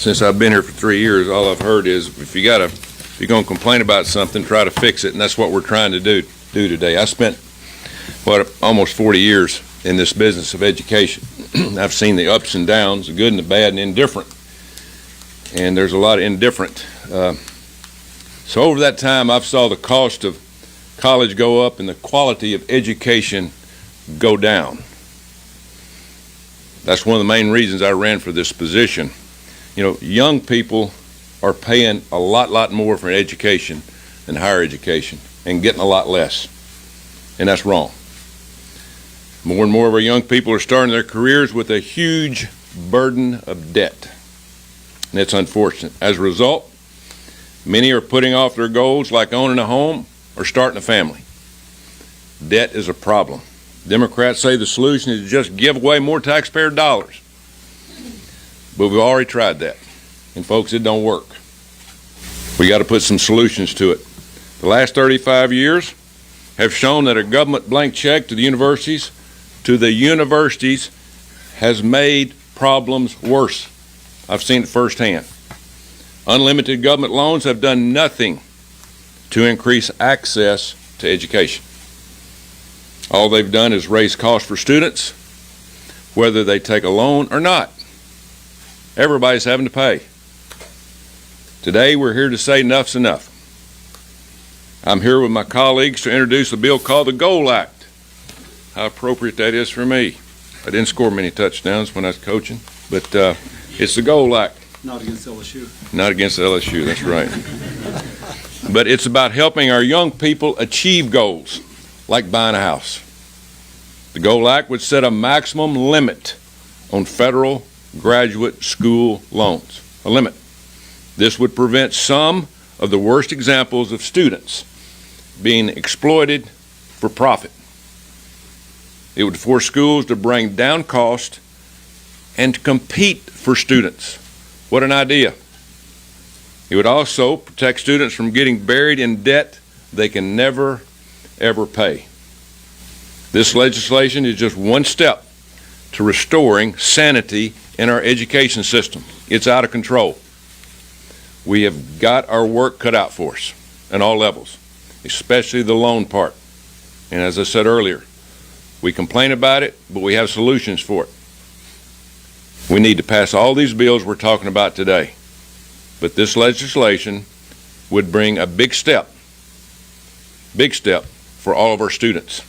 since I've been here for 3 years, all I've heard is if you're going to complain about something, try to fix it, and that's what we're trying to do today. I spent almost 40 years in this business of education. I've seen the ups and downs, the good and the bad and indifferent, and there's a lot of indifferent. So over that time, I've saw the cost of college go up and the quality of education go down. That's one of the main reasons I ran for this position. You know, young people are paying a lot more for education than higher education and getting a lot less, and that's wrong. More and more of our young people are starting their careers with a huge burden of debt, and it's unfortunate. As a result, many are putting off their goals like owning a home or starting a family. Debt is a problem. Democrats say the solution is to just give away more taxpayer dollars. But we've already tried that. And folks, it don't work. We got to put some solutions to it. The last 35 years have shown that a government blank check to the universities has made problems worse. I've seen it firsthand. Unlimited government loans have done nothing to increase access to education. All they've done is raise costs for students, whether they take a loan or not. Everybody's having to pay. Today, we're here to say enough's enough. I'm here with my colleagues to introduce a bill called the GOAL Act. How appropriate that is for me. I didn't score many touchdowns when I was coaching, but it's the GOAL Act. Not against LSU. Not against LSU, that's right. But it's about helping our young people achieve goals, like buying a house. The GOAL Act would set a maximum limit on federal graduate school loans, a limit. This would prevent some of the worst examples of students being exploited for profit. It would force schools to bring down cost and to compete for students. What an idea. It would also protect students from getting buried in debt they can never, ever pay. This legislation is just one step to restoring sanity in our education system. It's out of control. We have got our work cut out for us at all levels, especially the loan part. And as I said earlier, we complain about it, but we have solutions for it. We need to pass all these bills we're talking about today. But this legislation would bring a big step for all of our students.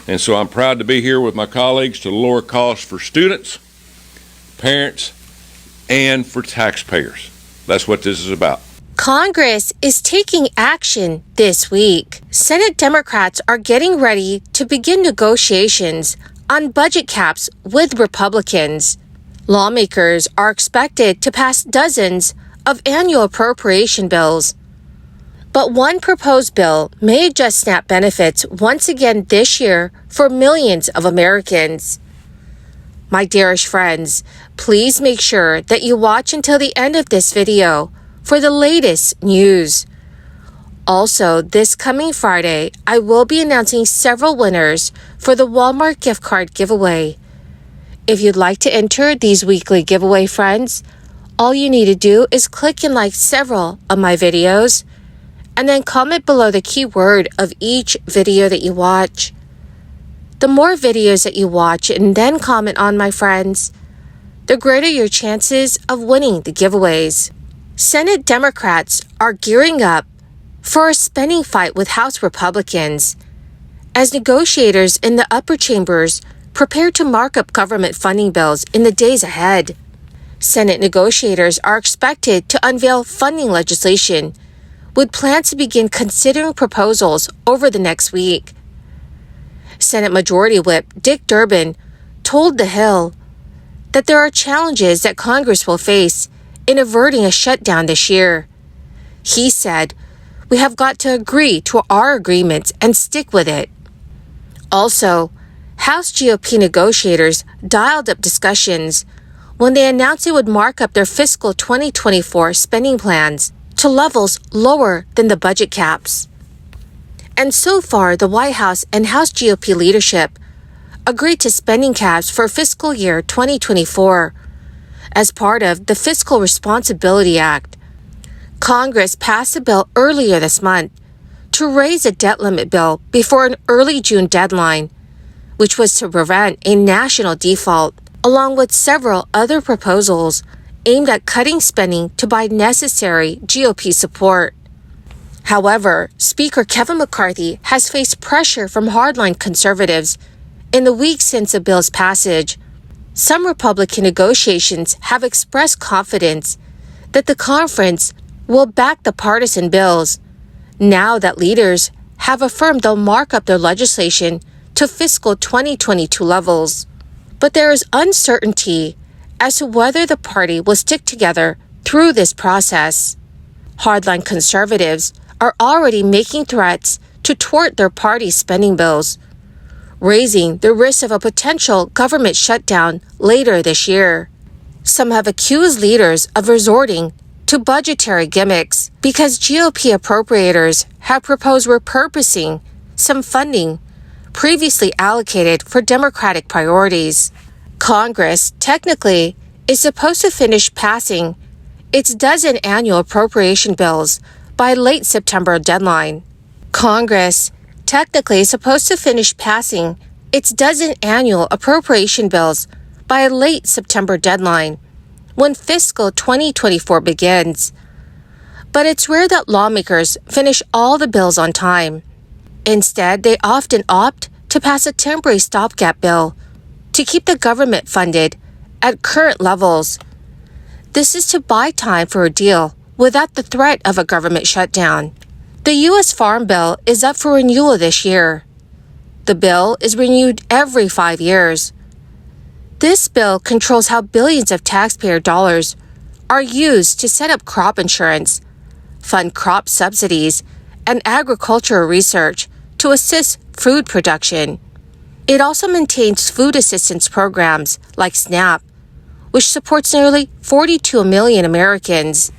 And so I'm proud to be here with my colleagues to lower costs for students, parents, and for taxpayers. That's what this is about. Congress is taking action this week. Senate Democrats are getting ready to begin negotiations on budget caps with Republicans. Lawmakers are expected to pass dozens of annual appropriation bills. But one proposed bill may adjust SNAP benefits once again this year for millions of Americans. My dearest friends, please make sure that you watch until the end of this video for the latest news. Also, this coming Friday, I will be announcing several winners for the Walmart gift card giveaway. If you'd like to enter these weekly giveaway, friends, all you need to do is click and like several of my videos, and then comment below the keyword of each video that you watch. The more videos that you watch and then comment on, my friends, the greater your chances of winning the giveaways. Senate Democrats are gearing up for a spending fight with House Republicans as negotiators in the upper chambers prepare to mark up government funding bills in the days ahead. Senate negotiators are expected to unveil funding legislation with plans to begin considering proposals over the next week. Senate Majority Whip Dick Durbin told The Hill that there are challenges that Congress will face in averting a shutdown this year. He said, "We have got to agree to our agreements and stick with it." Also, House GOP negotiators dialed up discussions when they announced they would mark up their fiscal 2024 spending plans to levels lower than the budget caps. And so far, the White House and House GOP leadership agreed to spending caps for fiscal year 2024, as part of the Fiscal Responsibility Act. Congress passed a bill earlier this month to raise a debt limit bill before an early June deadline, which was to prevent a national default, along with several other proposals aimed at cutting spending to buy necessary GOP support. However, Speaker Kevin McCarthy has faced pressure from hardline conservatives in the weeks since the bill's passage. Some Republican negotiations have expressed confidence that the conference will back the partisan bills, now that leaders have affirmed they'll mark up their legislation to fiscal 2022 levels. But there is uncertainty as to whether the party will stick together through this process. Hardline conservatives are already making threats to thwart their party's spending bills, raising the risk of a potential government shutdown later this year. Some have accused leaders of resorting to budgetary gimmicks because GOP appropriators have proposed repurposing some funding previously allocated for Democratic priorities. Congress, technically, is supposed to finish passing its dozen annual appropriation bills by late September deadline. Congress, technically, is supposed to finish passing its dozen annual appropriation bills by a late September deadline, when fiscal 2024 begins. But it's rare that lawmakers finish all the bills on time. Instead, they often opt to pass a temporary stopgap bill to keep the government funded at current levels. This is to buy time for a deal without the threat of a government shutdown. The U.S. Farm Bill is up for renewal this year. The bill is renewed every 5 years. This bill controls how billions of taxpayer dollars are used to set up crop insurance, fund crop subsidies, and agricultural research to assist food production. It also maintains food assistance programs like SNAP, which supports nearly 42 million Americans.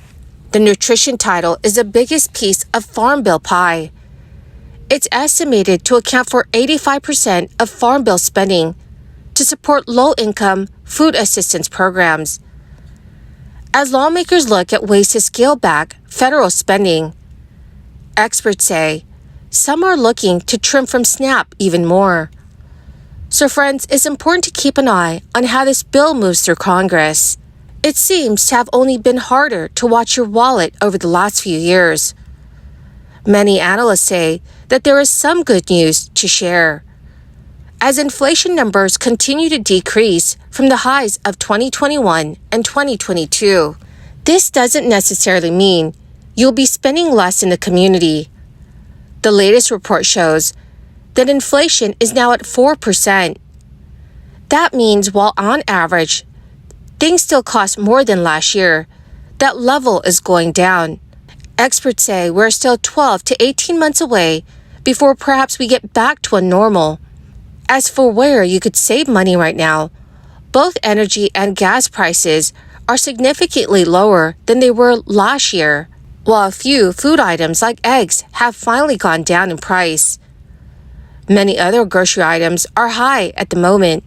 The nutrition title is the biggest piece of Farm Bill pie. It's estimated to account for 85% of Farm Bill spending to support low-income food assistance programs. As lawmakers look at ways to scale back federal spending, experts say some are looking to trim from SNAP even more. So friends, it's important to keep an eye on how this bill moves through Congress. It seems to have only been harder to watch your wallet over the last few years. Many analysts say that there is some good news to share. As inflation numbers continue to decrease from the highs of 2021 and 2022, this doesn't necessarily mean you'll be spending less in the community. The latest report shows that inflation is now at 4%. That means while on average, things still cost more than last year, that level is going down. Experts say we're still 12 to 18 months away before perhaps we get back to a normal. As for where you could save money right now, both energy and gas prices are significantly lower than they were last year, while a few food items like eggs have finally gone down in price. Many other grocery items are high at the moment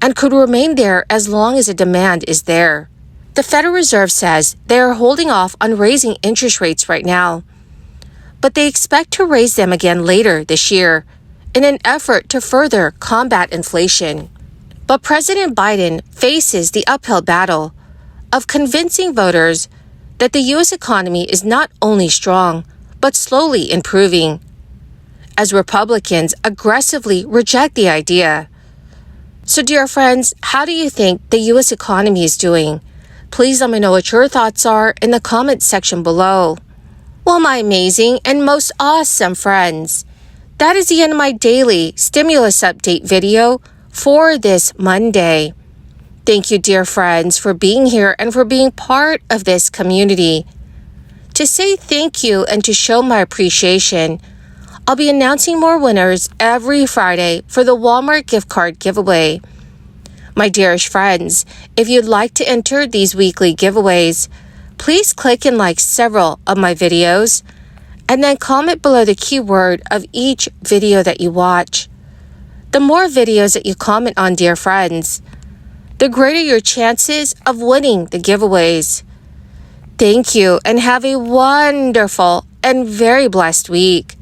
and could remain there as long as the demand is there. The Federal Reserve says they are holding off on raising interest rates right now, but they expect to raise them again later this year in an effort to further combat inflation. But President Biden faces the uphill battle of convincing voters that the U.S. economy is not only strong, but slowly improving, as Republicans aggressively reject the idea. So dear friends, how do you think the U.S. economy is doing? Please let me know what your thoughts are in the comments section below. Well, my amazing and most awesome friends, that is the end of my daily stimulus update video for this Monday. Thank you, dear friends, for being here and for being part of this community. To say thank you and to show my appreciation, I'll be announcing more winners every Friday for the Walmart gift card giveaway. My dearest friends, if you'd like to enter these weekly giveaways, please click and like several of my videos, and then comment below the keyword of each video that you watch. The more videos that you comment on, dear friends, the greater your chances of winning the giveaways. Thank you and have a wonderful and very blessed week.